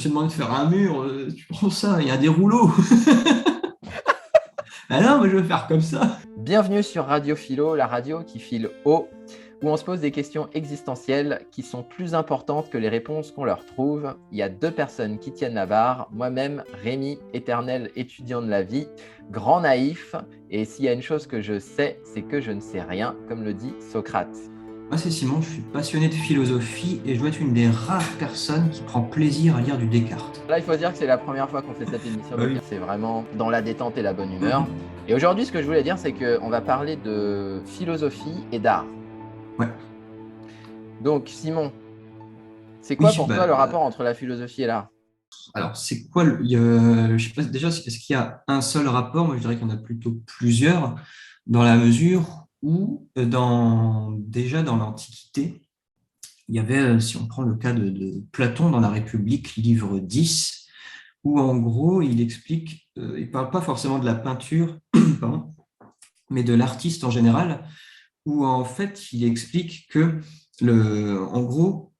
t'ai demandé de faire un mur, tu prends ça, il y a des rouleaux. Ah non, mais je veux faire comme ça. Bienvenue sur Radio Philo, la radio qui file haut, où on se pose des questions existentielles qui sont plus importantes que les réponses qu'on leur trouve. Il y a deux personnes qui tiennent la barre, moi-même, Rémi, éternel étudiant de la vie, grand naïf, et s'il y a une chose que je sais, c'est que je ne sais rien, comme le dit Socrate. Moi, c'est Simon, je suis passionné de philosophie et je dois être une des rares personnes qui prend plaisir à lire du Descartes. Là, il faut dire que c'est la première fois qu'on fait cette émission, Bah donc oui. c'est vraiment dans la détente et la bonne humeur. Et aujourd'hui, ce que je voulais dire, c'est qu'on va parler de philosophie et d'art. Ouais. Donc, Simon, c'est quoi Oui, pour toi le rapport entre la philosophie et l'art? alors, c'est quoi je sais pas déjà, est-ce qu'il y a un seul rapport? Moi, je dirais qu'il y en a plutôt plusieurs, dans la mesure où, déjà dans l'Antiquité, il y avait, si on prend le cas de Platon dans la République, livre 10, où en gros, il explique, il parle pas forcément de la peinture, pardon, mais de l'artiste en général, où en fait, il explique que, en gros,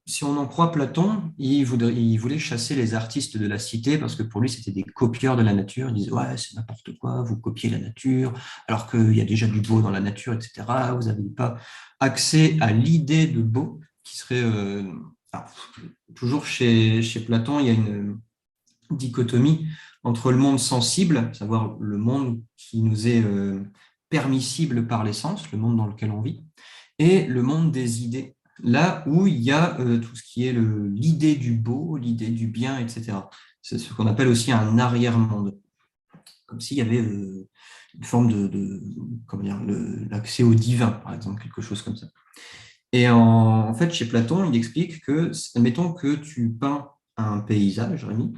si on en croit Platon, il voulait chasser les artistes de la cité parce que pour lui, c'était des copieurs de la nature. Il disait, ouais, c'est n'importe quoi, vous copiez la nature, alors qu'il y a déjà du beau dans la nature, etc. Vous n'avez pas accès à l'idée de beau qui serait... alors, toujours chez Platon, il y a une dichotomie entre le monde sensible, savoir le monde qui nous est permissible par l'essence, le monde dans lequel on vit, et le monde des idées, là où il y a tout ce qui est l'idée du beau, l'idée du bien, etc. C'est ce qu'on appelle aussi un arrière-monde, comme s'il y avait une forme comment dire, l'accès au divin, par exemple, quelque chose comme ça. Et en fait, chez Platon, il explique que, admettons que tu peins un paysage, Rémi,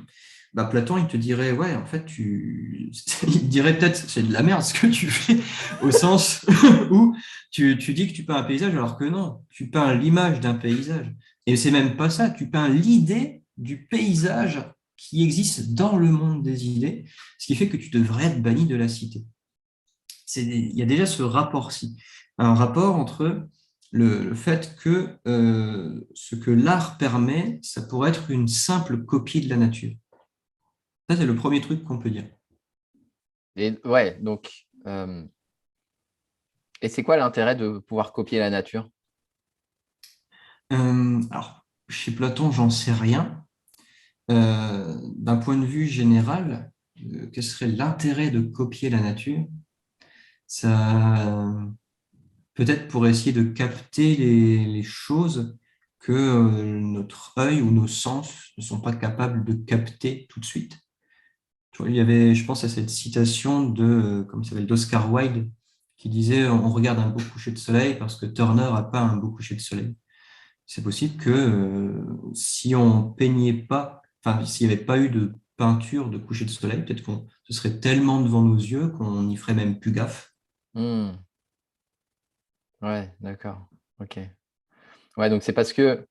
bah Platon, il te dirait, ouais, en fait, il te dirait peut-être, c'est de la merde ce que tu fais, au sens où tu dis que tu peins un paysage, alors que non, tu peins l'image d'un paysage. Et c'est même pas ça, tu peins l'idée du paysage qui existe dans le monde des idées, ce qui fait que tu devrais être banni de la cité. Il y a déjà ce rapport-ci, un rapport entre le fait que ce que l'art permet, ça pourrait être une simple copie de la nature. Ça, c'est le premier truc qu'on peut dire. Et ouais, donc, et c'est quoi l'intérêt de pouvoir copier la nature? Alors, chez Platon, j'en sais rien. D'un point de vue général, quel serait l'intérêt de copier la nature? Ça, peut-être pour essayer de capter les choses que notre œil ou nos sens ne sont pas capables de capter tout de suite. Tu vois, il y avait, je pense à cette citation comment il s'appelle, d'Oscar Wilde, qui disait on regarde un beau coucher de soleil parce que Turner a pas un beau coucher de soleil. C'est possible que si on peignait pas, enfin, s'il n'y avait pas eu de peinture de coucher de soleil, peut-être qu'on ce serait tellement devant nos yeux qu'on n'y ferait même plus gaffe. Hmm. Ouais, d'accord. Ok. Ouais, donc c'est parce que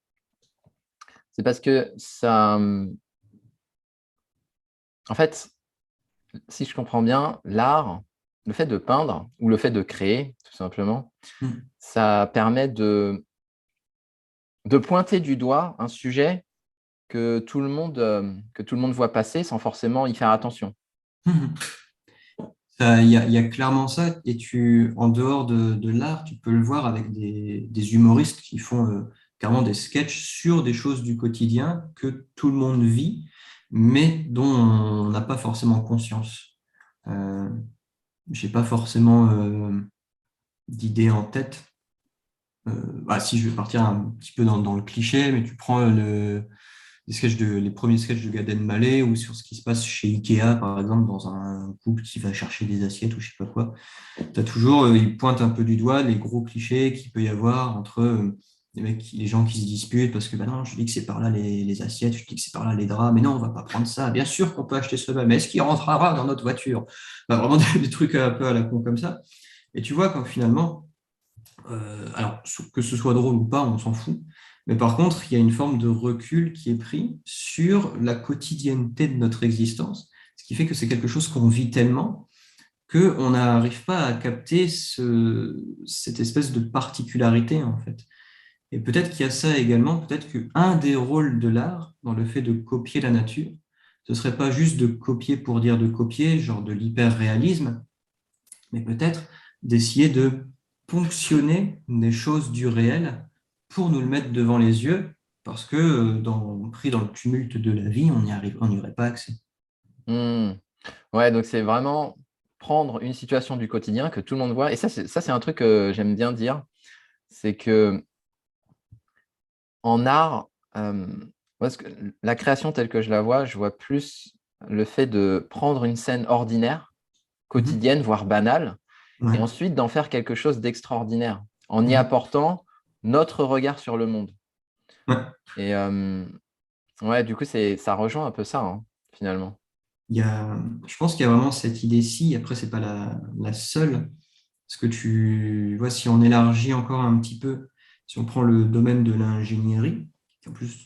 ça. En fait, si je comprends bien, l'art, le fait de peindre ou le fait de créer, tout simplement, Hmm. ça permet de pointer du doigt un sujet que tout le monde voit passer sans forcément y faire attention. Il y a clairement ça, et en dehors de l'art, tu peux le voir avec des humoristes qui font carrément des sketchs sur des choses du quotidien que tout le monde vit, mais dont on n'a pas forcément conscience. Euh, j'ai pas forcément d'idées en tête. Si je vais partir un petit peu dans le cliché, mais tu prends les premiers sketchs de Gad Elmaleh ou sur ce qui se passe chez Ikea, par exemple, dans un couple qui va chercher des assiettes ou je sais pas quoi. Tu as toujours, ils pointent un peu du doigt les gros clichés qu'il peut y avoir entre les gens qui se disputent parce que bah non, je dis que c'est par là les assiettes, je dis que c'est par là les draps, mais non, on va pas prendre ça. Bien sûr qu'on peut acheter cela, mais est-ce qu'il rentrera dans notre voiture? Bah, vraiment des trucs un peu à la con comme ça. Et tu vois, quand finalement, alors que ce soit drôle ou pas, on s'en fout. Mais par contre, il y a une forme de recul qui est pris sur la quotidienneté de notre existence, ce qui fait que c'est quelque chose qu'on vit tellement qu'on n'arrive pas à capter cette espèce de particularité, en fait. Et peut-être qu'il y a ça également, peut-être qu'un des rôles de l'art, dans le fait de copier la nature, ce serait pas juste de copier pour dire de copier, genre de l'hyper-réalisme, mais peut-être d'essayer de ponctionner des choses du réel pour nous le mettre devant les yeux, parce que pris dans le tumulte de la vie, on n'y aurait pas accès. Hmm. Ouais, donc c'est vraiment prendre une situation du quotidien que tout le monde voit. Et ça, c'est un truc que j'aime bien dire, c'est que en art, moi, la création telle que je vois plus le fait de prendre une scène ordinaire, Mhm. quotidienne, voire banale, et Ouais. ensuite d'en faire quelque chose d'extraordinaire, en y Mhm. apportant notre regard sur le monde. Ouais. Et ouais, du coup, ça rejoint un peu ça, hein, finalement. Je pense qu'il y a vraiment cette idée-ci, après, c'est pas la seule, parce que tu vois, si on élargit encore un petit peu, si on prend le domaine de l'ingénierie, qui en plus,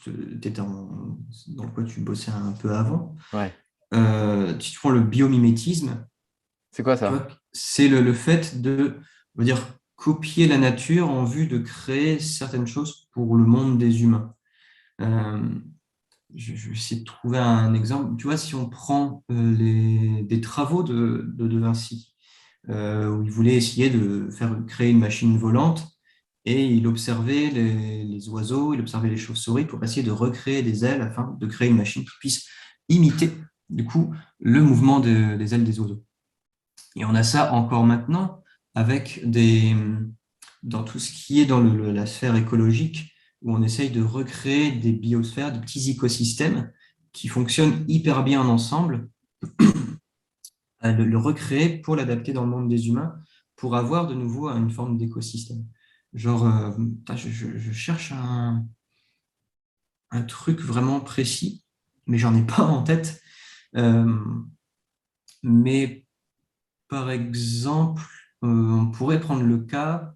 dans le quoi tu bossais un peu avant, Ouais. si tu prends le biomimétisme, C'est quoi tu ça? vois, c'est le fait de, on va dire, copier la nature en vue de créer certaines choses pour le monde des humains. Euh, je vais essayer de trouver un exemple. Tu vois, si on prend des travaux de Vinci, où il voulait essayer de créer une machine volante, et il observait les oiseaux, il observait les chauves-souris pour essayer de recréer des ailes afin de créer une machine qui puisse imiter, du coup, le mouvement des ailes des oiseaux. Et on a ça encore maintenant avec dans tout ce qui est dans la sphère écologique, où on essaye de recréer des biosphères, des petits écosystèmes qui fonctionnent hyper bien ensemble, à le recréer pour l'adapter dans le monde des humains, pour avoir de nouveau une forme d'écosystème. Genre, je cherche un truc vraiment précis, mais j'en ai pas en tête. Euh, mais par exemple, on pourrait prendre le cas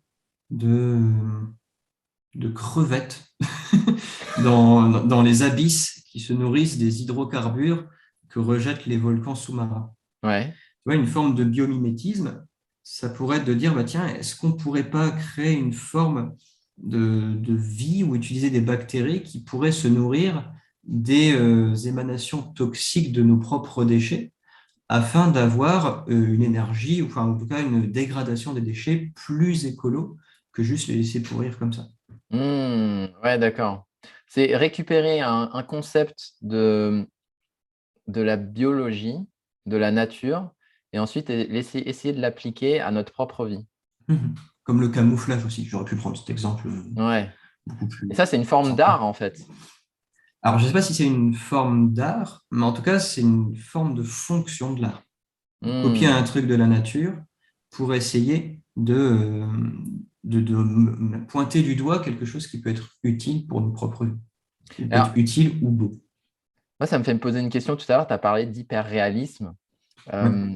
de, de crevettes dans les abysses qui se nourrissent des hydrocarbures que rejettent les volcans sous-marins. Ouais. Tu vois, une forme de biomimétisme, ça pourrait être de dire, bah, tiens, est-ce qu'on ne pourrait pas créer une forme de vie ou utiliser des bactéries qui pourraient se nourrir des émanations toxiques de nos propres déchets afin d'avoir une énergie, ou enfin, en tout cas une dégradation des déchets plus écolo que juste les laisser pourrir comme ça. Ouais, d'accord. C'est récupérer un concept de la biologie, de la nature, et ensuite essayer de l'appliquer à notre propre vie. Mhm. Comme le camouflage aussi, j'aurais pu prendre cet exemple Ouais. beaucoup Et plus ça, c'est une forme simple. d'art, en fait. Alors, je ne sais pas si c'est une forme d'art, mais en tout cas, c'est une forme de fonction de l'art. Copier Hmm. un truc de la nature pour essayer de pointer du doigt quelque chose qui peut être utile pour nos propres vies, qui peut être Alors, utile ou beau. moi, ça me fait me poser une question. Tout à l'heure, tu as parlé d'hyperréalisme. Ouais. Euh,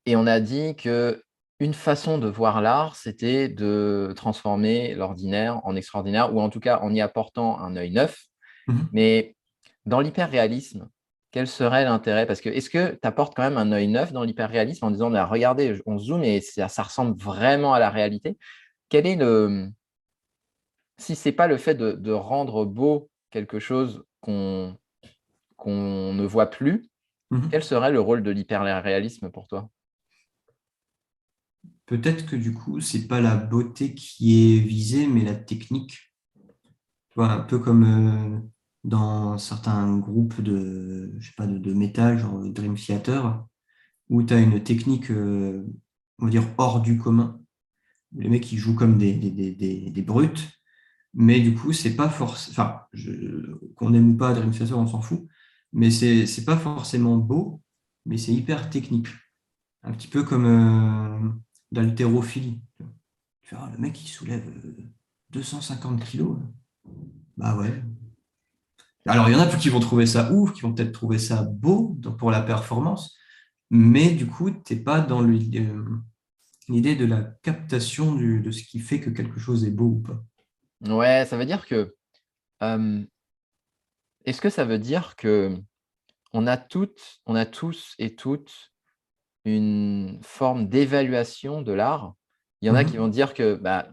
et on a dit que une façon de voir l'art, c'était de transformer l'ordinaire en extraordinaire, ou en tout cas en y apportant un œil neuf. Mhm. Mais dans l'hyperréalisme, quel serait l'intérêt? Parce que est-ce que tu apportes quand même un œil neuf dans l'hyperréalisme en disant, mais regardez, on zoome et ça ressemble vraiment à la réalité? Quel est si ce n'est pas le fait de rendre beau quelque chose qu'on ne voit plus, quel Mhm. serait le rôle de l'hyperréalisme pour toi? Peut-être que du coup, c'est pas la beauté qui est visée, mais la technique. Tu vois, un peu comme dans certains groupes je sais pas, de métal, genre Dream Theater, où tu as une technique, on va dire, hors du commun. Les mecs, ils jouent comme des brutes, mais du coup, c'est pas forcément. Enfin, qu'on aime ou pas Dream Theater, on s'en fout, mais c'est pas forcément beau, mais c'est hyper technique. Un petit peu comme d'haltérophilie. Tu vois, le mec, il soulève 250 kilos. Bah ouais. Alors, il y en a qui vont trouver ça ouf, qui vont peut-être trouver ça beau pour la performance, mais du coup, tu n'es pas dans l'idée de la captation de ce qui fait que quelque chose est beau ou pas. Ouais, ça veut dire que, euh, est-ce que ça veut dire que on a tous et toutes une forme d'évaluation de l'art? Il y en a qui Mhm. vont dire que, bah,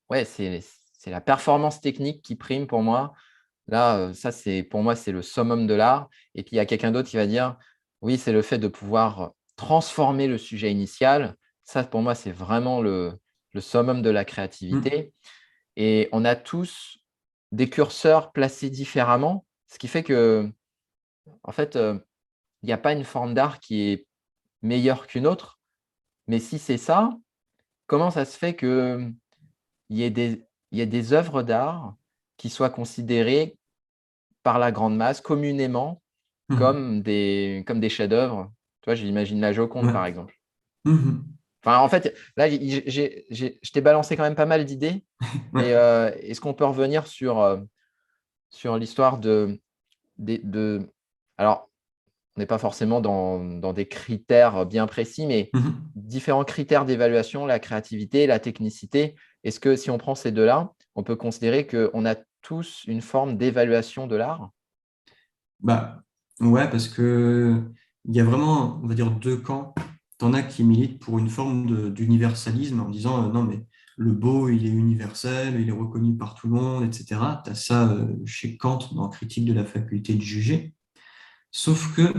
Ouais, c'est la performance technique qui prime pour moi. Là, ça, pour moi, c'est le summum de l'art. Et puis, il y a quelqu'un d'autre qui va dire, oui, c'est le fait de pouvoir transformer le sujet initial. Ça, pour moi, c'est vraiment le summum de la Mm. créativité. Et on a tous des curseurs placés différemment, ce qui fait que, en fait, il n'y a pas une forme d'art qui est meilleure qu'une autre. Mais si c'est ça, comment ça se fait qu'il y ait il y ait des œuvres d'art qui soient considérées par la grande masse, communément, Mhm. comme des chefs-d'œuvre? Tu vois, j'imagine la Joconde, Ouais. par exemple. Mhm. Enfin, en fait, là, je t'ai balancé quand même pas mal d'idées. Ouais. Et est-ce qu'on peut revenir sur l'histoire de... Alors, on n'est pas forcément dans des critères bien précis, mais Mhm. différents critères d'évaluation, la créativité, la technicité. Est-ce que si on prend ces deux-là, on peut considérer qu'on a tous une forme d'évaluation de l'art? Bah, ouais, parce que il y a vraiment, on va dire, deux camps. T'en as qui militent pour une forme d'universalisme en disant non, mais le beau, il est universel, il est reconnu par tout le monde, etc. Tu as ça chez Kant dans Critique de la faculté de juger. Sauf que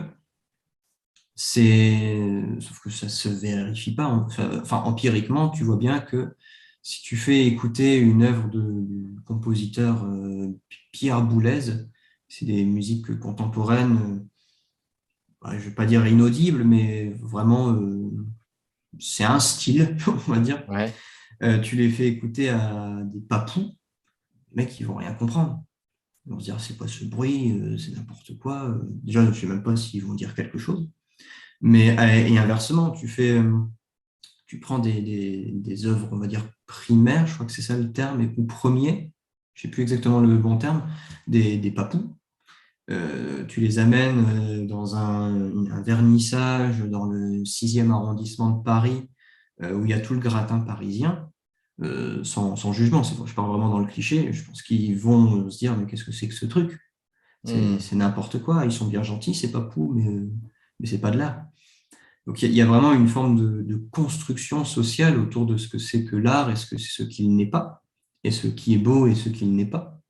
sauf que ça se vérifie pas. Enfin, empiriquement, tu vois bien que si tu fais écouter une œuvre du compositeur Pierre Boulez, c'est des musiques contemporaines, je vais pas dire inaudibles, mais vraiment, c'est un style, on va dire. Ouais. Tu les fais écouter à des papous, les mecs, ils vont rien comprendre. Ils vont se dire, c'est quoi ce bruit, c'est n'importe quoi. Déjà, je ne sais même pas s'ils vont dire quelque chose. Mais, et inversement, tu prends des œuvres, on va dire, primaires, je crois que c'est ça le terme, ou premiers, je ne sais plus exactement le bon terme, des papous. Tu les amènes dans un vernissage dans le 6e arrondissement de Paris, où il y a tout le gratin parisien, sans jugement. Je parle vraiment dans le cliché. Je pense qu'ils vont se dire, mais qu'est-ce que c'est que ce truc? Hmm. C'est n'importe quoi. Ils sont bien gentils, c'est pas fou, mais c'est pas de l'art. Donc il y a vraiment une forme de construction sociale autour de ce que c'est que l'art et ce que c'est ce qu'il n'est pas, et ce qui est beau et ce qu'il n'est pas.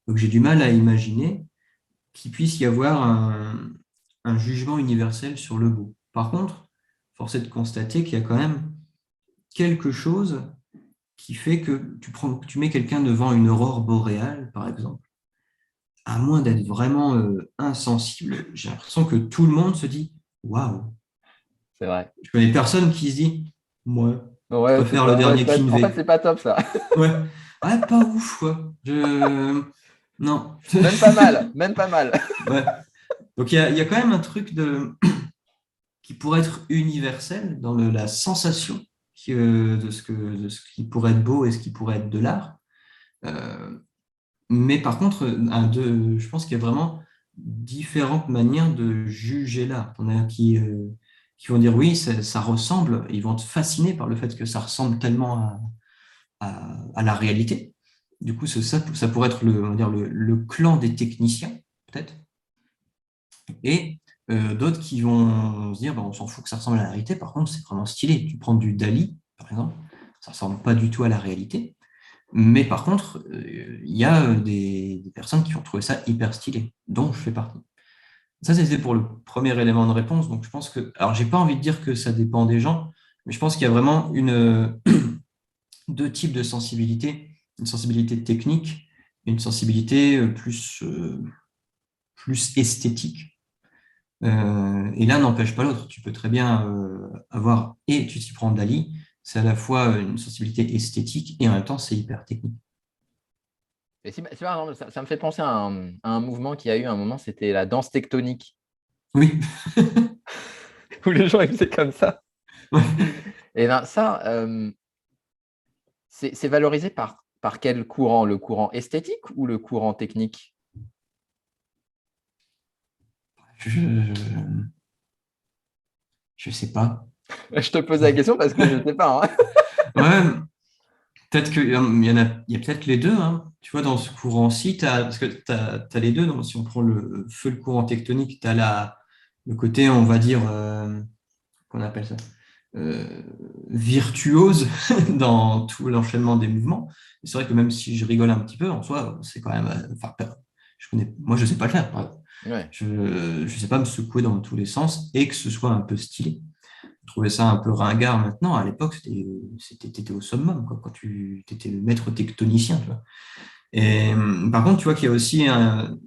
Donc j'ai du mal à imaginer qu'il puisse y avoir un jugement universel sur le beau. Par contre, force est de constater qu'il y a quand même quelque chose qui fait que tu mets quelqu'un devant une aurore boréale, par exemple, à moins d'être vraiment insensible, j'ai l'impression que tout le monde se dit waouh. C'est vrai. Je connais personne qui se dit moi, je Ouais, préfère le dernier en fait, Kinvey. c'est pas top ça. Ouais, ouais, pas ouf, quoi. Non. Même pas mal, même pas mal. Ouais. Donc il y a quand même un truc qui pourrait être universel dans la sensation de ce qui pourrait être beau et ce qui pourrait être de l'art. Euh, mais par contre, je pense qu'il y a vraiment différentes manières de juger l'art. On a qui vont dire oui, ça ressemble, ils vont être fascinés par le fait que ça ressemble tellement à la réalité. Du coup, ça pourrait être on va dire le clan des techniciens, peut-être. Et d'autres qui vont se dire, bah, on s'en fout que ça ressemble à la réalité, par contre, c'est vraiment stylé. Tu prends du Dali, par exemple, ça ressemble pas du tout à la réalité. Mais par contre, il y a des personnes qui vont trouver ça hyper stylé, dont je fais partie. Ça, c'était pour le premier élément de réponse. Donc, je pense que, alors, j'ai pas envie de dire que ça dépend des gens, mais je pense qu'il y a vraiment deux types de sensibilité, une sensibilité technique et une sensibilité plus esthétique. Et l'un n'empêche pas l'autre. Tu peux très bien avoir, et tu t'y prends Dali, c'est à la fois une sensibilité esthétique et en même temps c'est hyper technique. Et c'est marrant, ça me fait penser à un mouvement qui a eu un moment, c'était la danse tectonique, Oui. où les gens ils faisaient comme ça. Ouais. Et ben ça, c'est valorisé par quel courant? Le courant esthétique ou le courant technique? Je, je sais pas. Je te pose la question parce que je ne sais pas, hein. Ouais, peut-être qu'il y en a, il y a peut-être les deux, hein. Tu vois, dans ce courant-ci, parce que tu as les deux. Donc, si on prend le feu, le courant tectonique, tu as le côté, on va dire, qu'on appelle ça? euh, virtuose dans tout l'enchaînement des mouvements. Et c'est vrai que même si je rigole un petit peu, en soi, c'est quand même. Enfin, moi, je ne sais pas le faire. Ouais. Je ne sais pas me secouer dans tous les sens et que ce soit un peu stylé. Je trouvais ça un peu ringard maintenant. À l'époque, t'étais au summum, quoi, quand tu étais le maître tectonicien. Tu vois. Et par contre, tu vois qu'il y a aussi un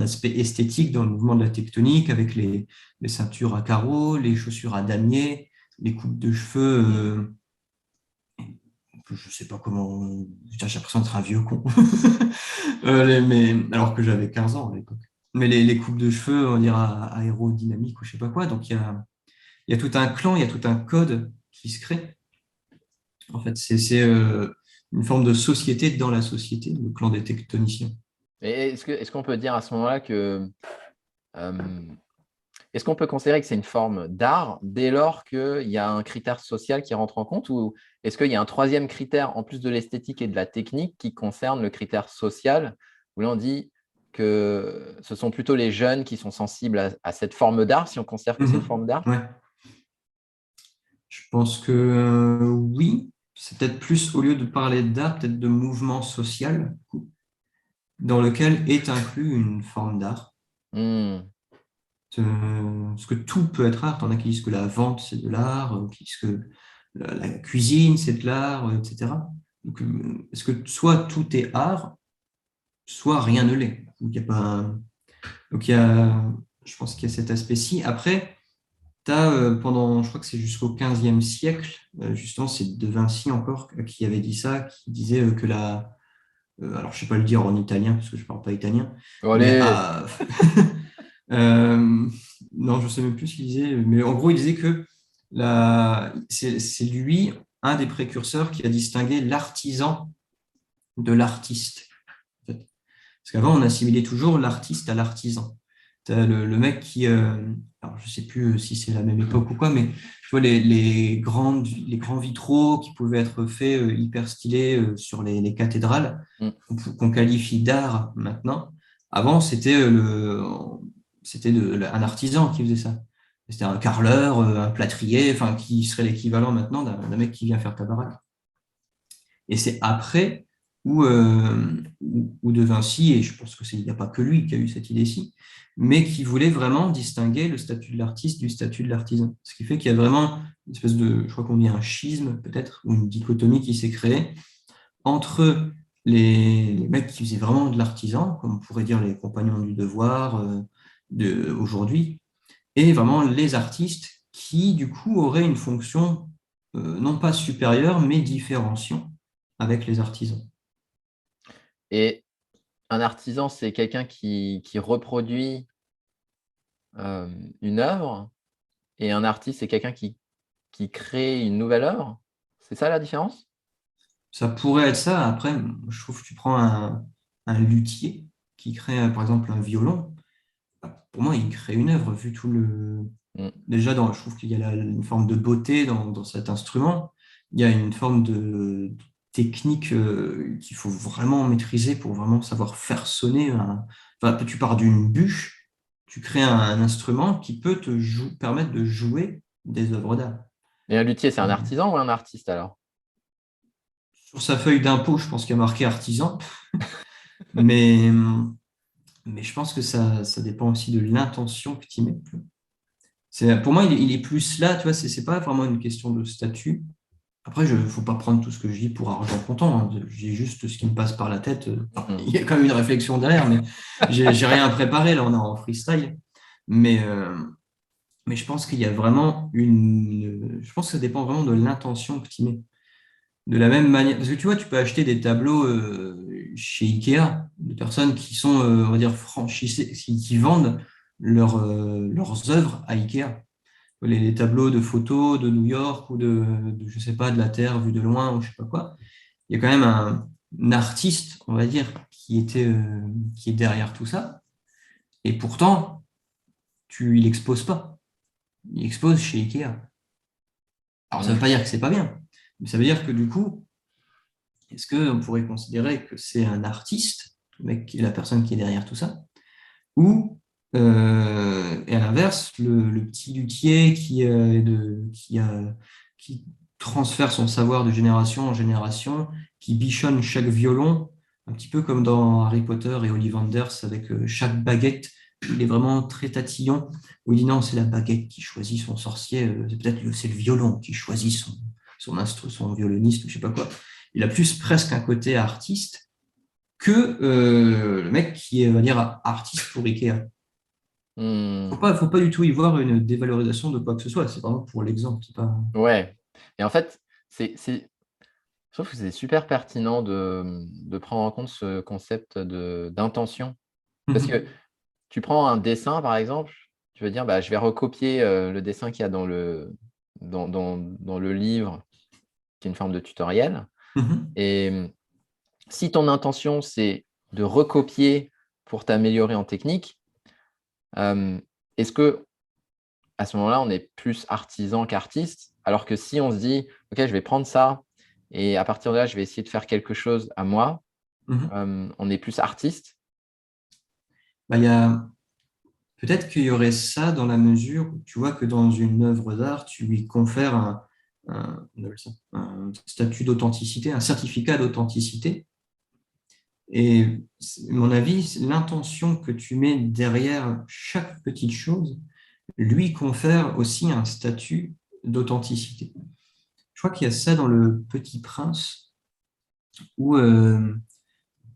aspect esthétique dans le mouvement de la tectonique avec les ceintures à carreaux, les chaussures à damier, les coupes de cheveux. Je sais pas comment. J'ai l'impression d'être un vieux con. Alors que j'avais 15 ans à l'époque. Mais les coupes de cheveux, on dira aérodynamiques ou je sais pas quoi. Donc il y a tout un clan, il y a tout un code qui se crée. En fait, c'est une forme de société dans la société, le clan des tectoniciens. Et est-ce qu'on peut dire à ce moment-là que euh, est-ce qu'on peut considérer que c'est une forme d'art dès lors qu'il y a un critère social qui rentre en compte, ou est-ce qu'il y a un troisième critère en plus de l'esthétique et de la technique qui concerne le critère social, où là on dit que ce sont plutôt les jeunes qui sont sensibles à cette forme d'art, si on considère que c'est une forme d'art? Ouais. Je pense que oui. C'est peut-être plus, au lieu de parler d'art, peut-être de mouvement social, dans lequel est inclus une forme d'art. Hmm. Parce que tout peut être art. T'en as qui disent que la vente, c'est de l'art, qui disent que la cuisine, c'est de l'art, etc. Donc, est-ce que soit tout est art, soit rien ne l'est. Donc, il y a pas Donc, je pense qu'il y a cet aspect-ci. Après, tu as, je crois que c'est jusqu'au 15e siècle, justement, c'est De Vinci encore qui avait dit ça, qui disait que alors je ne sais pas le dire en italien, parce que je ne parle pas italien, Bon, mais allez. non, je ne sais même plus ce qu'il disait, mais en gros, il disait que c'est lui, un des précurseurs, qui a distingué l'artisan de l'artiste. En fait. Parce qu'avant, on assimilait toujours l'artiste à l'artisan. T'as le mec qui, alors je sais plus si c'est la même époque ou quoi, mais tu vois les grands vitraux qui pouvaient être faits hyper stylés sur les cathédrales, Hmm. qu'on qualifie d'art maintenant. Avant, c'était un artisan qui faisait ça. C'était un carreleur, un plâtrier, enfin qui serait l'équivalent maintenant d'un mec qui vient faire ta baraque. Et c'est après où De Vinci, et je pense qu'il n'y a pas que lui qui a eu cette idée-ci, mais qui voulait vraiment distinguer le statut de l'artiste du statut de l'artisan. Ce qui fait qu'il y a vraiment une espèce de, je crois qu'on dit un schisme peut-être, ou une dichotomie qui s'est créée entre les mecs qui faisaient vraiment de l'artisan, comme on pourrait dire les compagnons du devoir aujourd'hui, et vraiment les artistes qui, du coup, auraient une fonction non pas supérieure, mais différenciant avec les artisans. Et un artisan, c'est quelqu'un qui reproduit une œuvre, et un artiste, c'est quelqu'un qui crée une nouvelle œuvre. C'est ça la différence? Ça pourrait être ça. Après, je trouve que tu prends un luthier qui crée, par exemple, un violon. Pour moi, il crée une œuvre, vu tout le. Hmm. Déjà, je trouve qu'il y a une forme de beauté dans cet instrument. Il y a une forme de technique qu'il faut vraiment maîtriser pour vraiment savoir faire sonner. Enfin, tu pars d'une bûche, tu crées un instrument qui peut permettre de jouer des œuvres d'art. Et un luthier, c'est un Euh, artisan ou un artiste alors? Sur sa feuille d'impôt, je pense qu'il y a marqué artisan, mais, mais je pense que ça dépend aussi de l'intention que tu y mets. Pour moi, il est plus là, tu vois, c'est pas vraiment une question de statut. Après, il ne faut pas prendre tout ce que je dis pour argent comptant. Hein. Je dis juste ce qui me passe par la tête. Enfin, Hmm. il y a quand même une réflexion derrière, mais j'ai rien préparé. Là, on est en freestyle. Mais, euh, mais je pense qu'il y a vraiment Je pense que ça dépend vraiment de l'intention que tu y mets. De la même manière, parce que tu vois, tu peux acheter des tableaux chez Ikea, de personnes qui sont, on va dire, franchisées, qui vendent leurs œuvres à Ikea. Les tableaux de photos de New York ou je sais pas, de la Terre vue de loin ou je sais pas quoi. Il y a quand même un artiste, on va dire, qui est derrière tout ça. Et pourtant, il expose pas. Il expose chez Ikea. Alors, ça veut Hmm. pas dire que c'est pas bien, mais ça veut dire que du coup, est-ce qu'on pourrait considérer que c'est un artiste, le mec, la personne qui est derrière tout ça, ou, et à l'inverse, le petit luthier qui a qui transfère son savoir de génération en génération, qui bichonne chaque violon, un petit peu comme dans Harry Potter et Ollivanders avec chaque baguette. Il est vraiment très tatillon, où il dit non, c'est la baguette qui choisit son sorcier, c'est le violon qui choisit son violoniste, je sais pas quoi. Il a plus presque un côté artiste que le mec qui est, on va dire, artiste pour Ikea. Faut pas du tout y voir une dévalorisation de quoi que ce soit. C'est vraiment pour l'exemple. C'est pas... Ouais. Et en fait, je trouve que c'est super pertinent de prendre en compte ce concept d'intention. Parce que tu prends un dessin, par exemple, tu vas dire, bah, je vais recopier le dessin qu'il y a dans le livre, qui est une forme de tutoriel. Et si ton intention, c'est de recopier pour t'améliorer en technique, est-ce que à ce moment-là, on est plus artisan qu'artiste? Alors que si on se dit, OK, je vais prendre ça et à partir de là, je vais essayer de faire quelque chose à moi, on est plus artiste? Bah, peut-être qu'il y aurait ça dans la mesure où tu vois que dans une œuvre d'art, tu lui confères un statut d'authenticité, un certificat d'authenticité. Et à mon avis, l'intention que tu mets derrière chaque petite chose lui confère aussi un statut d'authenticité. Je crois qu'il y a ça dans Le Petit Prince, où le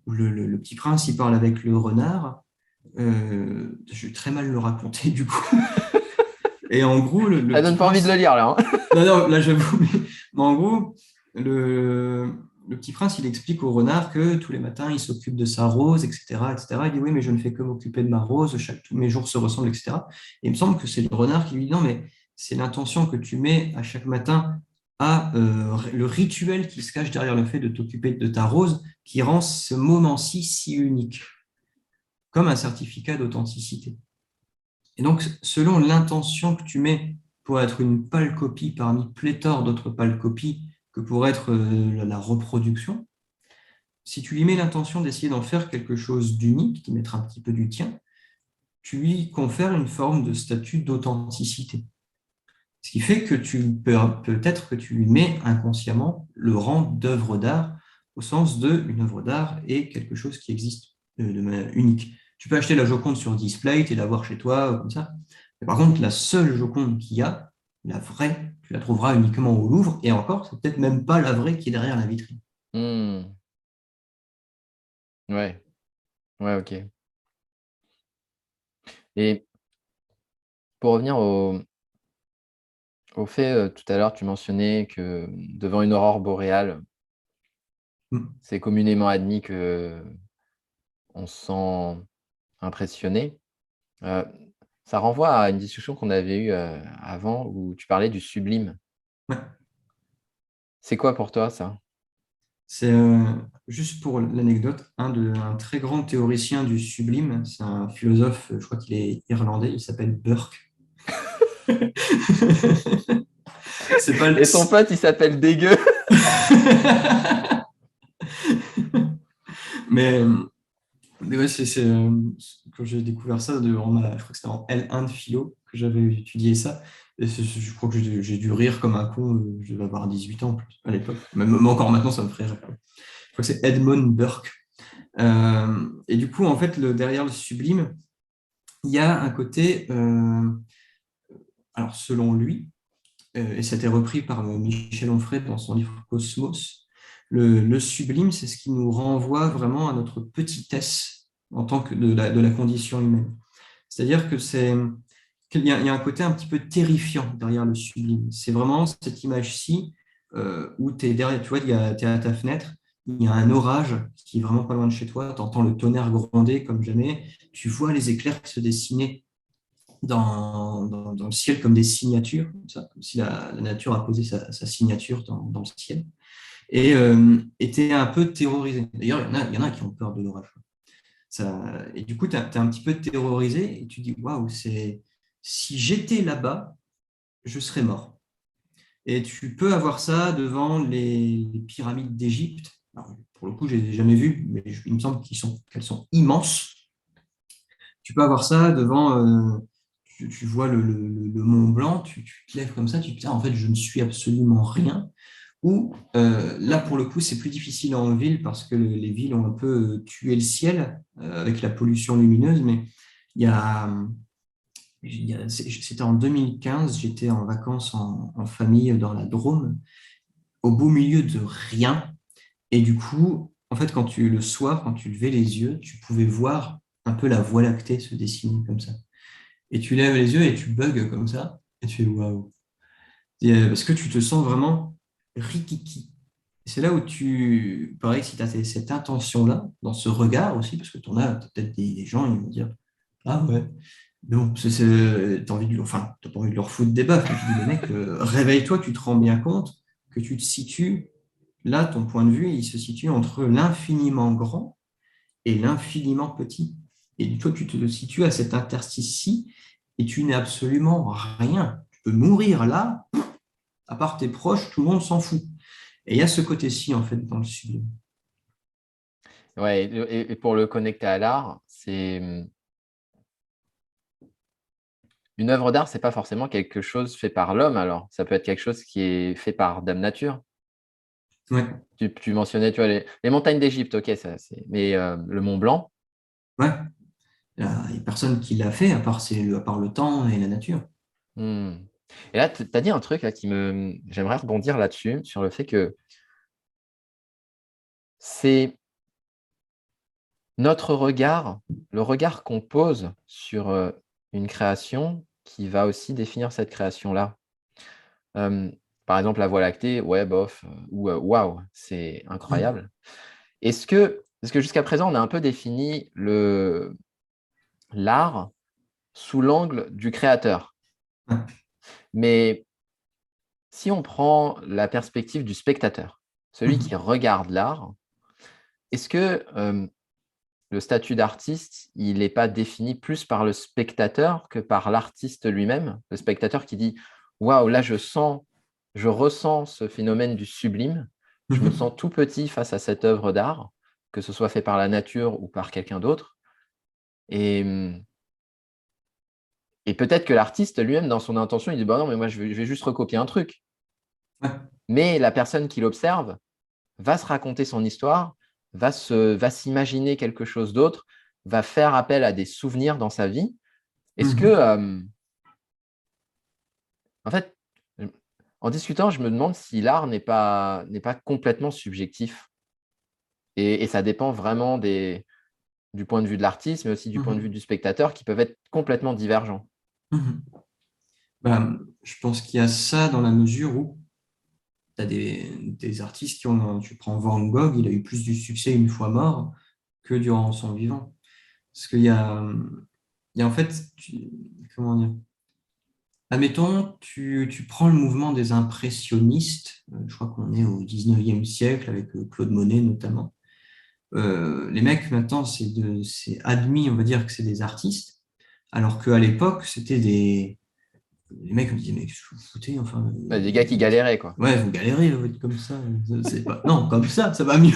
Petit Prince, il parle avec le renard. Je vais très mal le raconter, du coup. Et en gros, Ça donne pas envie de le lire, là. Non, non, là, j'avoue. Mais en gros, le Petit Prince, il explique au renard que tous les matins, il s'occupe de sa rose, etc., etc. Il dit, oui, mais je ne fais que m'occuper de ma rose, tous mes jours se ressemblent, etc. Et il me semble que c'est le renard qui lui dit, non, mais c'est l'intention que tu mets à chaque matin à le rituel qui se cache derrière le fait de t'occuper de ta rose qui rend ce moment-ci si unique, comme un certificat d'authenticité. Et donc, selon l'intention que tu mets pour être une pâle copie parmi pléthore d'autres pâles copies que pour être la reproduction, si tu lui mets l'intention d'essayer d'en faire quelque chose d'unique, d'y mettre un petit peu du tien, tu lui confères une forme de statut d'authenticité. Ce qui fait que peut-être que tu lui mets inconsciemment le rang d'œuvre d'art, au sens de une œuvre d'art est quelque chose qui existe de manière unique. Tu peux acheter la Joconde sur display et l'avoir chez toi, comme ça. Mais par contre, la seule Joconde qu'il y a, la vraie, tu la trouveras uniquement au Louvre, et encore, c'est peut-être même pas la vraie qui est derrière la vitrine. Ouais, ouais, ok. Et pour revenir au fait, tout à l'heure, tu mentionnais que devant une aurore boréale, c'est communément admis qu'on se sent impressionné. Ça renvoie à une discussion qu'on avait eue avant où tu parlais du sublime. Ouais. C'est quoi pour toi ça? C'est juste pour l'anecdote, un très grand théoricien du sublime, c'est un philosophe, je crois qu'il est irlandais, il s'appelle Burke. C'est pas Et son pote, il s'appelle Dégueu. mais ouais, quand j'ai découvert ça, je crois que c'était en L1 de philo que j'avais étudié ça. Et je crois que j'ai dû rire comme un con, je devais avoir 18 ans à l'époque. Même encore maintenant, ça me ferait rire. Je crois que c'est Edmund Burke. Et du coup, en fait, derrière le sublime, il y a un côté, alors selon lui, et c'était repris par Michel Onfray dans son livre Cosmos, le sublime, c'est ce qui nous renvoie vraiment à notre petitesse en tant que de la condition humaine. C'est-à-dire qu'il y a un côté un petit peu terrifiant derrière le sublime. C'est vraiment cette image-ci où tu es derrière, tu vois, tu es à ta fenêtre, il y a un orage qui est vraiment pas loin de chez toi, tu entends le tonnerre gronder comme jamais, tu vois les éclairs se dessiner dans le ciel comme des signatures, comme si la nature a posé sa signature dans le ciel. Et tu es un peu terrorisé. D'ailleurs, il y en a qui ont peur de l'orage. Et du coup, tu es un petit peu terrorisé et tu dis, waouh, si j'étais là-bas, je serais mort. Et tu peux avoir ça devant les pyramides d'Égypte. Pour le coup, je ne les ai jamais vues, mais il me semble qu'elles sont immenses. Tu peux avoir ça devant tu vois le Mont Blanc, tu te lèves comme ça, tu te dis, putain, en fait, je ne suis absolument rien. Ou là, pour le coup, c'est plus difficile en ville parce que les villes ont un peu tué le ciel avec la pollution lumineuse, mais il y a, c'était en 2015, j'étais en vacances en famille dans la Drôme, au beau milieu de rien. Et du coup, en fait, le soir, quand tu levais les yeux, tu pouvais voir un peu la Voie lactée se dessiner comme ça. Et tu lèves les yeux et tu bugs comme ça, et tu fais waouh. Parce que tu te sens vraiment rikiki. Et c'est là où pareil, si tu as cette intention-là, dans ce regard aussi, parce que tu en as peut-être des gens, ils vont dire, ah ouais, non, t'as envie enfin, t'as pas envie de leur foutre des baffes, mais tu dis, mais mec, réveille-toi, tu te rends bien compte que tu te situes, là, ton point de vue, il se situe entre l'infiniment grand et l'infiniment petit. Et toi, tu te situes à cet interstice-ci et tu n'es absolument rien. Tu peux mourir là, à part tes proches, tout le monde s'en fout. Et il y a ce côté-ci, en fait, dans le sud. Ouais, et pour le connecter à l'art, c'est une œuvre d'art, c'est pas forcément quelque chose fait par l'homme, alors ça peut être quelque chose qui est fait par Dame Nature. Ouais, Tu mentionnais, tu vois, les montagnes d'Égypte, ok, mais le Mont Blanc, ouais. Il n'y a personne qui l'a fait, à part le temps et la nature. hmm. Et là, tu as dit un truc là, j'aimerais rebondir là-dessus, sur le fait que c'est notre regard, le regard qu'on pose sur une création qui va aussi définir cette création-là. Euh, Par exemple, la Voie lactée, ouais, bof, ou waouh, c'est Mm. incroyable. Parce que jusqu'à présent, on a un peu défini l'art sous l'angle du créateur. Ouais. Mais si on prend la perspective du spectateur, celui qui Mhm. regarde l'art, est-ce que le statut d'artiste, il n'est pas défini plus par le spectateur que par l'artiste lui-même? Le spectateur qui dit waouh, là je ressens ce phénomène du sublime, je me Mhm. sens tout petit face à cette œuvre d'art, que ce soit fait par la nature ou par quelqu'un d'autre. Et, et peut-être que l'artiste lui-même, dans son intention, il dit bah non, mais moi je vais juste recopier un truc. Ouais. Mais la personne qui l'observe va se raconter son histoire, va s'imaginer quelque chose d'autre, va faire appel à des souvenirs dans sa vie. Est-ce que, Mhm. en fait, en discutant, je me demande si l'art n'est pas complètement subjectif. Et ça dépend vraiment du point de vue de l'artiste, mais aussi du point de vue Mhm. du spectateur, qui peuvent être complètement divergents. Mhm. Bah, je pense qu'il y a ça dans la mesure où tu as des artistes tu prends Van Gogh, il a eu plus du succès une fois mort que durant son vivant. Parce il y a en fait, comment dire, admettons, tu prends le mouvement des impressionnistes, je crois qu'on est au 19e siècle avec Claude Monet notamment. Les mecs maintenant, c'est admis, on va dire que c'est des artistes, alors qu'à l'époque, c'était les mecs me disaient, mais qu'est-ce que vous foutez, enfin, Ouais, des gars qui galéraient, quoi. ouais, vous galérez, vous êtes comme ça, c'est pas, non, comme ça va mieux.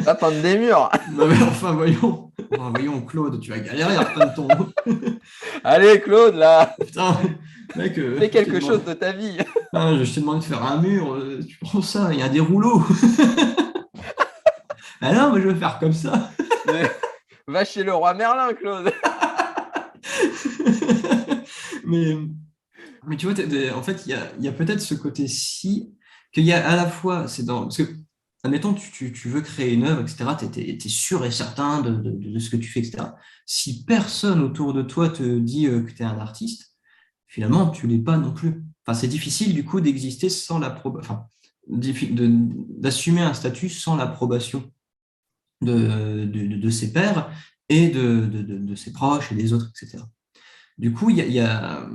Pas peindre des murs. Non mais enfin voyons, Claude, tu vas galérer à repeindre ton, Allez, Claude, là, putain, mec, fais quelque chose de ta vie. je t'ai demandé de faire un mur, tu prends ça, il y a des rouleaux. Ah non, mais je vais faire comme ça. Va chez le roi Merlin, Claude. mais, mais tu vois, en fait, il y a peut-être ce côté-ci, qu'il y a à la fois, parce que, admettons, tu veux créer une œuvre, etc., tu es, sûr et certain de ce que tu fais, etc. Si personne autour de toi te dit que tu es un artiste, finalement, tu l'es pas non plus. Enfin, c'est difficile, du coup, d'exister sans l'approbation, enfin, d'assumer un statut sans l'approbation de ses pairs et de ses proches et des autres, etc. Du coup, il y a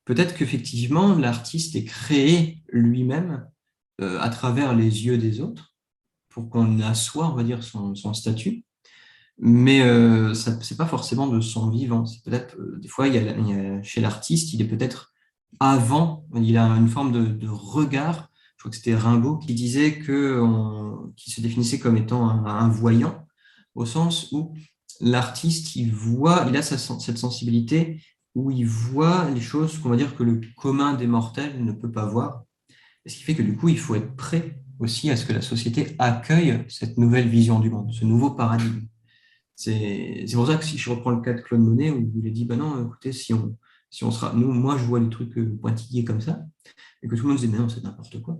peut-être qu'effectivement, l'artiste est créé lui-même à travers les yeux des autres pour qu'on assoie, on va dire, son statut. Mais ça, c'est pas forcément de son vivant. C'est peut-être, des fois, chez l'artiste, il est peut-être avant, il a une forme de regard. Je crois que c'était Rimbaud qui disait qu'il se définissait comme étant un voyant, au sens où l'artiste, il voit, il a cette sensibilité où il voit les choses qu'on va dire que le commun des mortels ne peut pas voir. Et ce qui fait que du coup, il faut être prêt aussi à ce que la société accueille cette nouvelle vision du monde, ce nouveau paradigme. C'est pour ça que si je reprends le cas de Claude Monet, où il a dit, bah non, écoutez, si on sera, nous, moi, je vois les trucs pointillés comme ça, et que tout le monde disait, mais non, c'est n'importe quoi.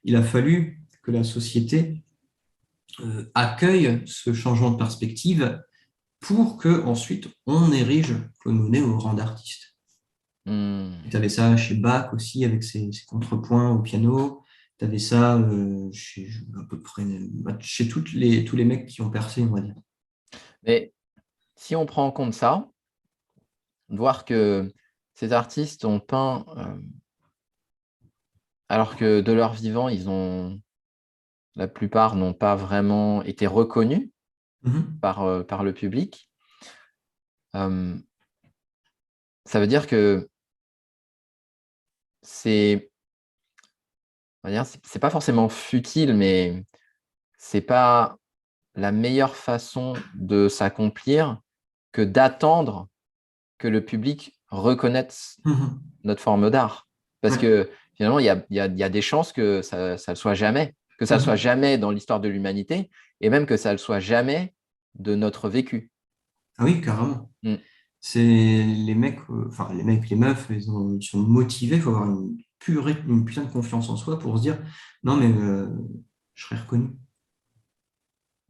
Il a fallu que la société accueille ce changement de perspective pour que ensuite on érige Claude Monet au rang d'artiste. Tu avais ça chez Bach aussi, avec ses contrepoints au piano. Tu avais ça chez, à peu près, chez tous les mecs qui ont percé, on va dire. Mais si on prend en compte ça, voir que ces artistes ont peint, alors que de leur vivant, la plupart n'ont pas vraiment été reconnus par le public, ça veut dire que c'est, on va dire, c'est pas forcément futile, mais c'est pas la meilleure façon de s'accomplir que d'attendre que le public reconnaisse notre forme d'art. Parce Ouais. que finalement, il y a des chances que ça ne le soit jamais, que ça ne soit jamais dans l'histoire de l'humanité, et même que ça ne le soit jamais de notre vécu. Ah oui, carrément. Mm. C'est les mecs, enfin les mecs, les meufs, ils sont motivés, il faut avoir une putain de confiance en soi pour se dire, non mais je serai reconnu.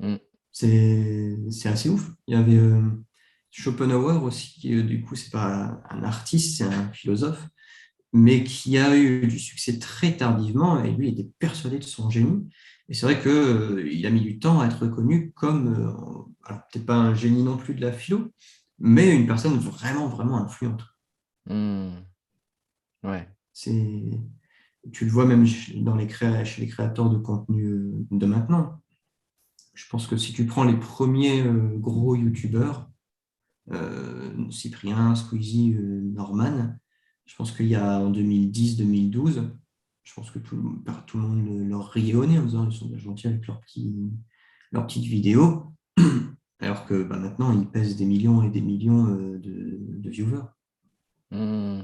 Mm. C'est assez ouf. Il y avait Schopenhauer aussi, qui du coup, c'est pas un artiste, c'est un philosophe, mais qui a eu du succès très tardivement, et lui il était persuadé de son génie. Et c'est vrai qu'il a mis du temps à être reconnu comme, alors peut-être pas un génie non plus de la philo, mais une personne vraiment, vraiment influente. Mm. Ouais. C'est, tu le vois même dans chez les créateurs de contenu de maintenant. Je pense que si tu prends les premiers gros youtubeurs, Cyprien, Squeezie, Norman, je pense qu'il y a en 2010-2012, je pense que tout le monde leur riait au nez en disant ils sont bien gentils avec leurs petites vidéos, alors que bah, maintenant ils pèsent des millions et des millions de viewers. Mm.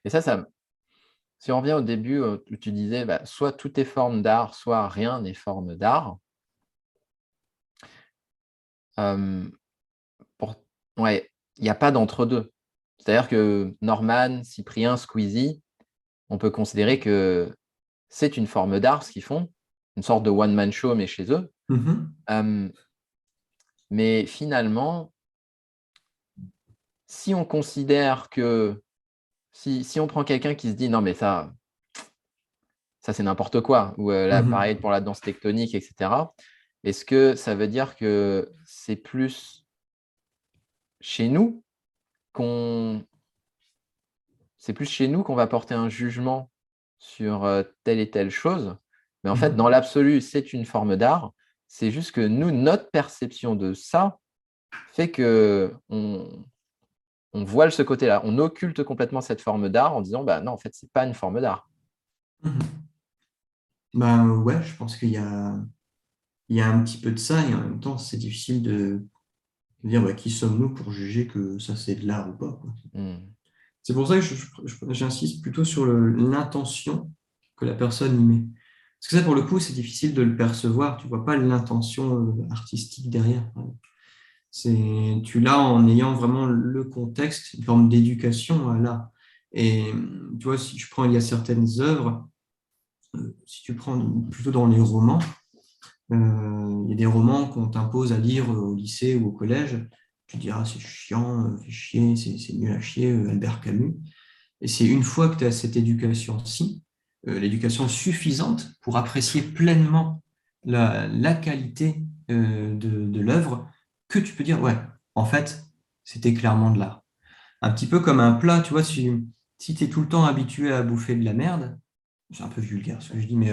Et si on revient au début où tu disais, bah, soit tout est forme d'art, soit rien n'est forme d'art. Euh, ouais, il n'y a pas d'entre-deux. C'est-à-dire que Norman, Cyprien, Squeezie, on peut considérer que c'est une forme d'art ce qu'ils font, une sorte de one-man show, mais chez eux. Mhm. Mais finalement, si on considère que, si on prend quelqu'un qui se dit non, mais ça c'est n'importe quoi, ou là, Mhm. pareil pour la danse tectonique, etc., est-ce que ça veut dire que c'est plus chez nous qu'on va porter un jugement sur telle et telle chose, mais en fait, dans Mhm. l'absolu, c'est une forme d'art. C'est juste que nous, notre perception de ça fait que on voile ce côté-là. On occulte complètement cette forme d'art en disant, bah non, en fait, c'est pas une forme d'art. Mhm. Ben ouais, je pense il y a un petit peu de ça, et en même temps, c'est difficile de dire bah, qui sommes-nous pour juger que ça c'est de l'art ou pas, quoi. Hmm. C'est pour ça que j'insiste plutôt sur l'intention que la personne y met. Parce que ça, pour le coup, c'est difficile de le percevoir. Tu vois pas l'intention artistique derrière. Tu l'as en ayant vraiment le contexte, une forme d'éducation à l'art. Et tu vois, si je prends, il y a certaines œuvres, si tu prends plutôt dans les romans, il y a des romans qu'on t'impose à lire au lycée ou au collège. Tu te diras, c'est chiant, fait chier, c'est nul à chier, Albert Camus. Et c'est une fois que tu as cette éducation-ci, l'éducation suffisante pour apprécier pleinement la qualité de l'œuvre, que tu peux dire, ouais, en fait, c'était clairement de l'art. Un petit peu comme un plat, tu vois, si tu es tout le temps habitué à bouffer de la merde, c'est un peu vulgaire ce que je dis, mais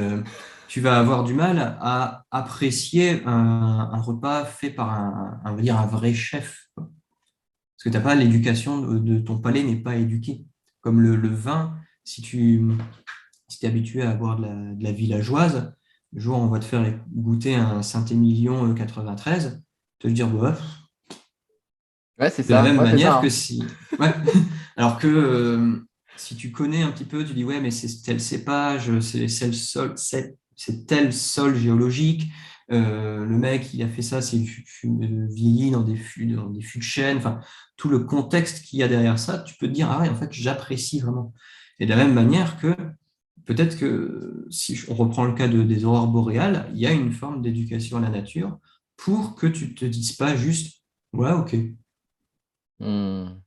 tu vas avoir du mal à apprécier un repas fait par on va dire un vrai chef, quoi. Parce que t'as pas l'éducation de ton palais n'est pas éduqué. Comme le vin, si es habitué à boire de la villageoise, le jour où on va te faire goûter un Saint-Émilion 93, tu vas te dire, bah, Ouais, c'est De la ça. même Ouais, c'est ça, manière que hein. si. Ouais. Alors que si tu connais un petit peu, tu dis ouais, mais c'est tel cépage, c'est le sol, c'est tel sol géologique. Le mec, il a fait ça, c'est vieilli dans des fûts de chêne. Enfin, tout le contexte qu'il y a derrière ça, tu peux te dire ah ouais, en fait, j'apprécie vraiment. Et de la même manière que peut-être que si on reprend le cas des aurores boréales, il y a une forme d'éducation à la nature pour que tu te dises pas juste ouais, ok. Hmm.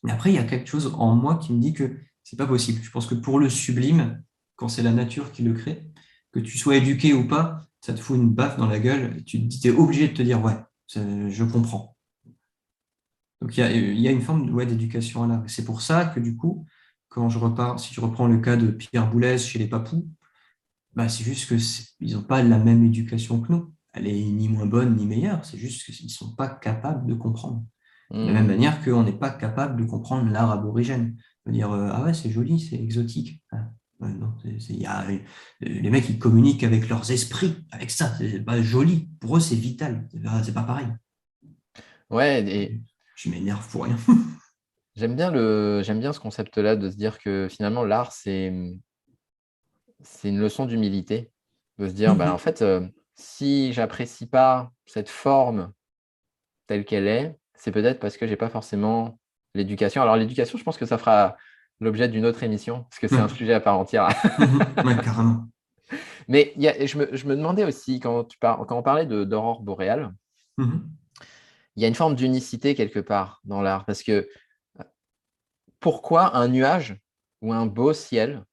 Mais après, il y a quelque chose en moi qui me dit que c'est pas possible. Je pense que pour le sublime, quand c'est la nature qui le crée, que tu sois éduqué ou pas, ça te fout une baffe dans la gueule et tu te dis, t'es obligé de te dire, ouais, je comprends. Donc il y a une forme ouais, d'éducation à l'art. Et c'est pour ça que du coup, quand je repars, si tu reprends le cas de Pierre Boulez chez les Papous, bah, c'est juste que ils n'ont pas la même éducation que nous. Elle est ni moins bonne ni meilleure. C'est juste qu'ils ne sont pas capables de comprendre. De la même Hmm. manière qu'on n'est pas capable de comprendre l'art aborigène. De dire ah ouais, c'est joli, c'est exotique. Ah, ouais, non, les mecs, ils communiquent avec leurs esprits, avec ça. C'est pas joli. Pour eux, c'est vital. C'est pas pareil. Ouais, et Je m'énerve pour rien. j'aime bien ce concept-là de se dire que finalement, l'art, c'est une leçon d'humilité. De se dire, bah, en fait, si j'apprécie pas cette forme telle qu'elle est, c'est peut-être parce que j'ai pas forcément l'éducation. Alors, l'éducation, je pense que ça fera l'objet d'une autre émission, parce que c'est un Ouais. sujet à part entière. Ouais, carrément. Mais je me demandais aussi, quand on parlait d'aurore boréale, Mhm. il y a une forme d'unicité quelque part dans l'art. Parce que pourquoi un nuage ou un beau ciel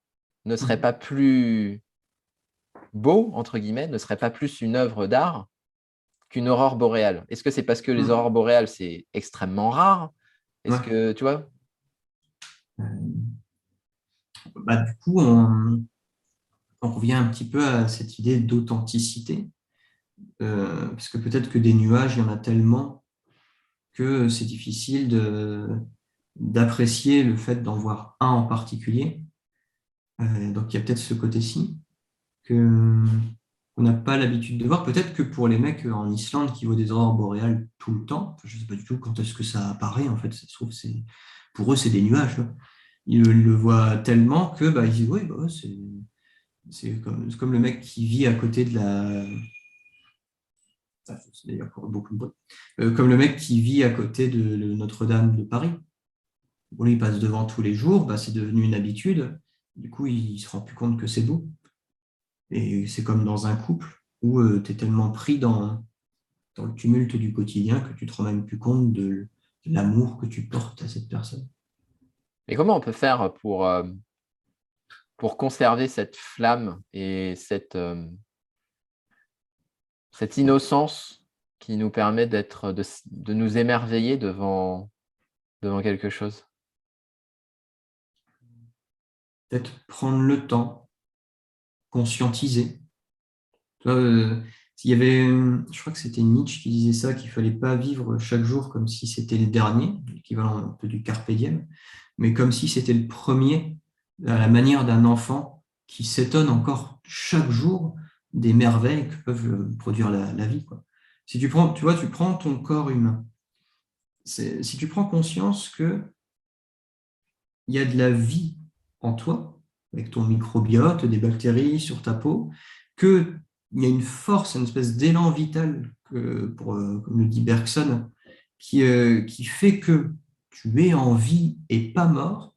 ne serait Mhm. pas plus beau, entre guillemets, ne serait pas plus une œuvre d'art qu'une aurore boréale? Est-ce que c'est parce que les Mhm. aurores boréales, c'est extrêmement rare? Est-ce Ouais. que, tu vois? Bah, du coup, on revient un petit peu à cette idée d'authenticité. Parce que peut-être que des nuages, il y en a tellement que c'est difficile d'apprécier le fait d'en voir un en particulier. Donc il y a peut-être ce côté-ci que qu'on n'a pas l'habitude de voir. Peut-être que pour les mecs en Islande qui voient des aurores boréales tout le temps, je ne sais pas du tout quand est-ce que ça apparaît, en fait, ça se trouve, pour eux, c'est des nuages, hein. Ils le voient tellement que bah, ils disent, oui, bah, ouais, c'est comme le mec qui vit à côté de la... C'est d'ailleurs pour beaucoup de bruit. Comme le mec qui vit à côté de Notre-Dame de Paris. Bon, lui, il passe devant tous les jours, bah, c'est devenu une habitude. Du coup, il ne se rend plus compte que c'est beau. Et c'est comme dans un couple où tu es tellement pris dans le tumulte du quotidien que tu ne te rends même plus compte de l'amour que tu portes à cette personne. Et comment on peut faire pour conserver cette flamme et cette innocence qui nous permet de nous émerveiller devant quelque chose? Peut-être prendre le temps, conscientiser. Tu vois, il y avait, je crois que c'était Nietzsche qui disait ça, qu'il ne fallait pas vivre chaque jour comme si c'était le dernier, l'équivalent un peu du carpe diem, mais comme si c'était le premier, à la manière d'un enfant qui s'étonne encore chaque jour des merveilles que peuvent produire la vie, quoi. Si tu prends, tu vois, tu prends ton corps humain, si tu prends conscience que il y a de la vie en toi, avec ton microbiote, des bactéries sur ta peau, qu'il y a une force, une espèce d'élan vital, comme le dit Bergson, qui fait que tu es en vie et pas mort,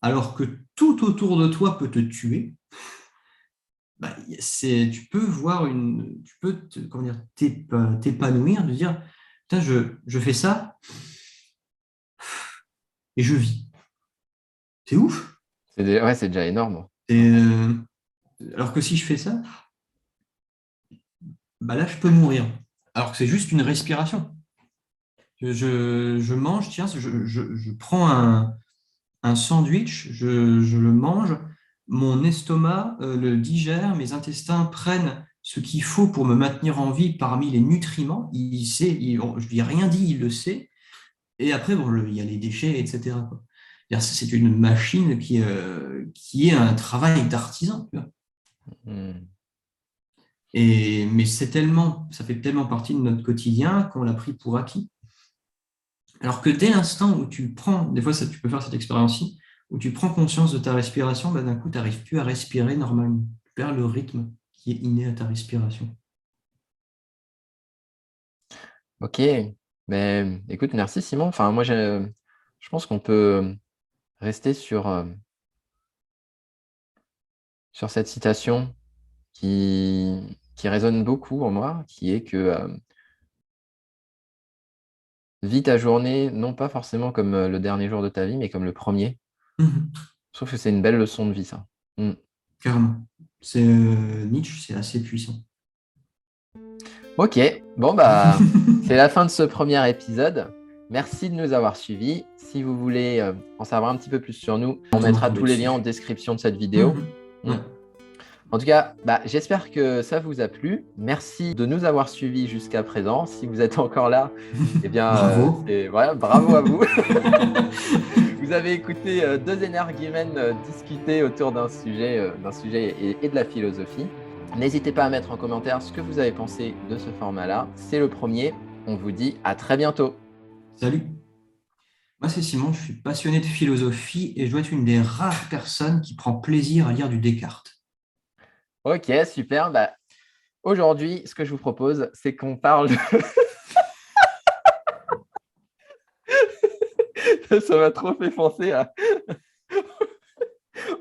alors que tout autour de toi peut te tuer. Bah, tu peux voir tu peux comment dire, t'épanouir, de dire, putain, je fais ça et je vis. C'est ouf. Ouais, c'est déjà énorme. Et, alors que si je fais ça, bah là, je peux mourir. Alors que c'est juste une respiration. Je mange, tiens, je prends un sandwich, je le mange, mon estomac le digère, mes intestins prennent ce qu'il faut pour me maintenir en vie parmi les nutriments. Il sait, je lui ai rien dit, il le sait. Et après, bon, il y a les déchets, etc., quoi. C'est une machine qui est un travail d'artisan, tu vois. Hmm. Mais ça fait tellement partie de notre quotidien qu'on l'a pris pour acquis. Alors que dès l'instant où tu prends, des fois ça, tu peux faire cette expérience-ci, où tu prends conscience de ta respiration, bah, d'un coup, tu n'arrives plus à respirer normalement. Tu perds le rythme qui est inné à ta respiration. Ok, mais écoute, merci Simon. Enfin, moi, je pense qu'on peut rester sur cette citation qui résonne beaucoup en moi, qui est que vis ta journée, non pas forcément comme le dernier jour de ta vie, mais comme le premier. Mhm. Je trouve que c'est une belle leçon de vie, ça. Mm. Carrément. C'est Nietzsche, c'est assez puissant. Ok, bon, bah, c'est la fin de ce premier épisode. Merci de nous avoir suivis. Si vous voulez en savoir un petit peu plus sur nous, on Justement mettra tomber tous les liens en dessus. description de cette vidéo. Mhm. Mm. Ouais. En tout cas, bah, j'espère que ça vous a plu. Merci de nous avoir suivis jusqu'à présent. Si vous êtes encore là, eh bien, Bravo. voilà, bravo à vous. Vous avez écouté deux énergumènes discuter autour d'un sujet, et de la philosophie. N'hésitez pas à mettre en commentaire ce que vous avez pensé de ce format-là. C'est le premier. On vous dit à très bientôt. Salut. Moi, c'est Simon, je suis passionné de philosophie et je dois être une des rares personnes qui prend plaisir à lire du Descartes. Ok, super. Bah, aujourd'hui, ce que je vous propose, c'est qu'on parle. Ça m'a trop fait penser à.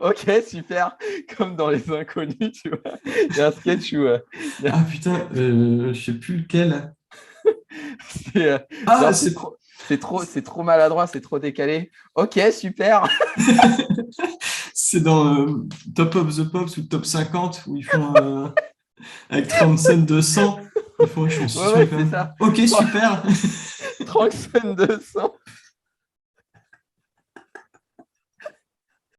Ok, super. Comme dans Les Inconnus, tu vois. Il y a un sketch où Ah putain, je sais plus lequel. c'est Ah, genre, c'est c'est trop maladroit, c'est trop décalé. Ok, super. c'est dans Top of the Pops ou Top 50 où ils font avec 30 scènes de sang. Ils font Ouais, quand ouais, c'est même. ça. Ok, super. 30 scènes de sang.